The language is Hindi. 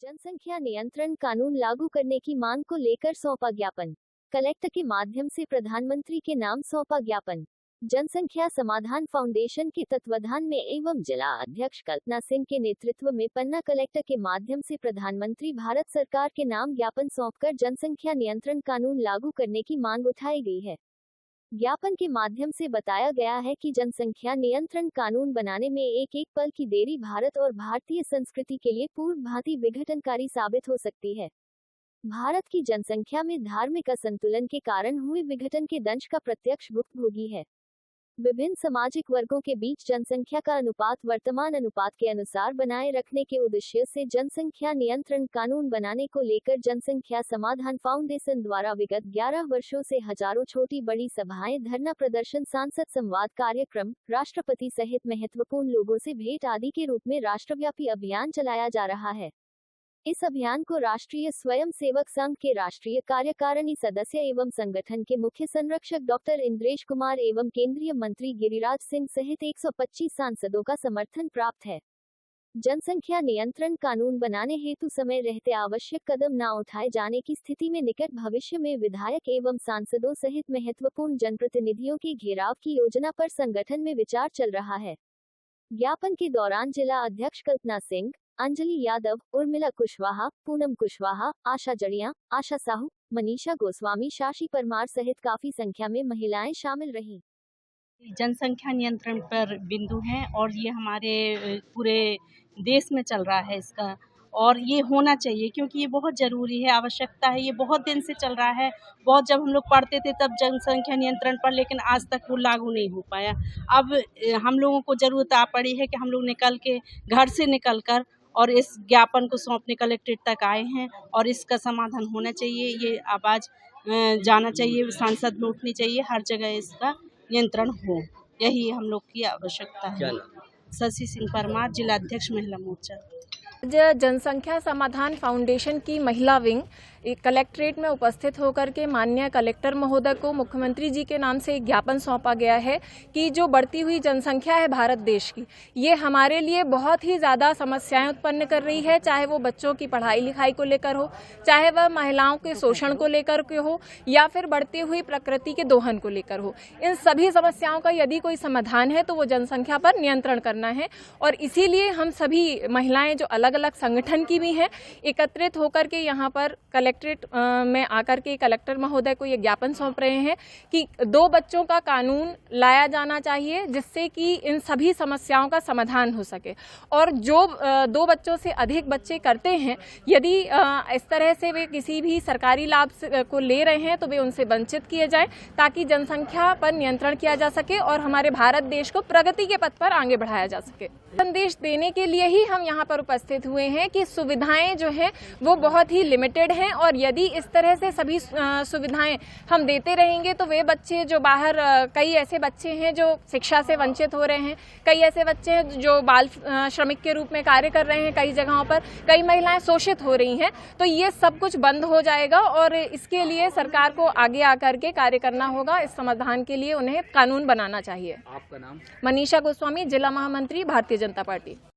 जनसंख्या नियंत्रण कानून लागू करने की मांग को लेकर सौंपा ज्ञापन। कलेक्टर के माध्यम से प्रधानमंत्री के नाम सौंपा ज्ञापन। जनसंख्या समाधान फाउंडेशन के तत्वाधान में एवं जिला अध्यक्ष कल्पना सिंह के नेतृत्व में पन्ना कलेक्टर के माध्यम से प्रधानमंत्री भारत सरकार के नाम ज्ञापन सौंपकर जनसंख्या नियंत्रण कानून लागू करने की मांग उठाई गई है। ज्ञापन के माध्यम से बताया गया है कि जनसंख्या नियंत्रण कानून बनाने में एक एक पल की देरी भारत और भारतीय संस्कृति के लिए पूर्व भांति विघटनकारी साबित हो सकती है। भारत की जनसंख्या में धार्मिक असंतुलन के कारण हुए विघटन के दंश का प्रत्यक्ष भुक्तभोगी है। विभिन्न सामाजिक वर्गों के बीच जनसंख्या का अनुपात वर्तमान अनुपात के अनुसार बनाए रखने के उद्देश्य से जनसंख्या नियंत्रण कानून बनाने को लेकर जनसंख्या समाधान फाउंडेशन द्वारा विगत 11 वर्षों से हजारों छोटी बड़ी सभाएं, धरना प्रदर्शन, सांसद संवाद कार्यक्रम, राष्ट्रपति सहित महत्वपूर्ण लोगों से भेंट आदि के रूप में राष्ट्रव्यापी अभियान चलाया जा रहा है। इस अभियान को राष्ट्रीय स्वयंसेवक संघ के राष्ट्रीय कार्यकारिणी सदस्य एवं संगठन के मुख्य संरक्षक डॉक्टर इंद्रेश कुमार एवं केंद्रीय मंत्री गिरिराज सिंह सहित 125 सांसदों का समर्थन प्राप्त है। जनसंख्या नियंत्रण कानून बनाने हेतु समय रहते आवश्यक कदम न उठाए जाने की स्थिति में निकट भविष्य में विधायक एवं सांसदों सहित महत्वपूर्ण जनप्रतिनिधियों के घेराव की योजना पर संगठन में विचार चल रहा है। ज्ञापन के दौरान जिला अध्यक्ष कल्पना सिंह, अंजलि यादव, उर्मिला कुशवाहा, पूनम कुशवाहा, आशा जड़िया, आशा साहू, मनीषा गोस्वामी, शाशी परमार सहित काफी संख्या में महिलाएं शामिल रहीं। जनसंख्या नियंत्रण पर बिंदु है और ये हमारे पूरे देश में चल रहा है इसका, और ये होना चाहिए क्योंकि ये बहुत ज़रूरी है, आवश्यकता है। ये बहुत दिन से चल रहा है, बहुत जब हम लोग पढ़ते थे तब जनसंख्या नियंत्रण पर, लेकिन आज तक वो लागू नहीं हो पाया। अब हम लोगों को ज़रूरत आ पड़ी है कि हम लोग निकल के घर से निकल कर और इस ज्ञापन को सौंपने कलेक्ट्रेट तक आए हैं और इसका समाधान होना चाहिए। ये आवाज़ जाना चाहिए, सांसद में उठनी चाहिए, हर जगह इसका नियंत्रण हो, यही हम लोग की आवश्यकता है। शशि सिंह परमार, जिला अध्यक्ष महिला मोर्चा। जनसंख्या समाधान फाउंडेशन की महिला विंग कलेक्ट्रेट में उपस्थित होकर के माननीय कलेक्टर महोदय को मुख्यमंत्री जी के नाम से एक ज्ञापन सौंपा गया है कि जो बढ़ती हुई जनसंख्या है भारत देश की, ये हमारे लिए बहुत ही ज़्यादा समस्याएं उत्पन्न कर रही है, चाहे वो बच्चों की पढ़ाई लिखाई को लेकर हो, चाहे वह महिलाओं के शोषण को लेकर के हो, या फिर बढ़ती हुई प्रकृति के दोहन को लेकर हो। इन सभी समस्याओं का यदि कोई समाधान है तो वो जनसंख्या पर नियंत्रण करना है, और इसीलिए हम सभी महिलाएं जो अलग अलग संगठन की भी हैं एकत्रित होकर के यहाँ पर कलेक्ट्रेट में आकर के कलेक्टर महोदय को ये ज्ञापन सौंप रहे हैं कि 2 बच्चों का कानून लाया जाना चाहिए जिससे कि इन सभी समस्याओं का समाधान हो सके। और जो 2 बच्चों से अधिक बच्चे करते हैं, यदि इस तरह से वे किसी भी सरकारी लाभ को ले रहे हैं तो वे उनसे वंचित किए जाएं, ताकि जनसंख्या पर नियंत्रण किया जा सके और हमारे भारत देश को प्रगति के पथ पर आगे बढ़ाया जा सके। संदेश देने के लिए ही हम यहाँ पर उपस्थित हुए हैं कि सुविधाएं जो हैं वो बहुत ही लिमिटेड हैं, और यदि इस तरह से सभी सुविधाएं हम देते रहेंगे तो वे बच्चे जो बाहर, कई ऐसे बच्चे हैं जो शिक्षा से वंचित हो रहे हैं, कई ऐसे बच्चे हैं जो बाल श्रमिक के रूप में कार्य कर रहे हैं, कई जगहों पर कई महिलाएं शोषित हो रही हैं, तो ये सब कुछ बंद हो जाएगा और इसके लिए सरकार को आगे आकर के कार्य करना होगा। इस समाधान के लिए उन्हें कानून बनाना चाहिए। आपका नाम? मनीषा गोस्वामी, जिला महामंत्री, भारतीय जनता पार्टी।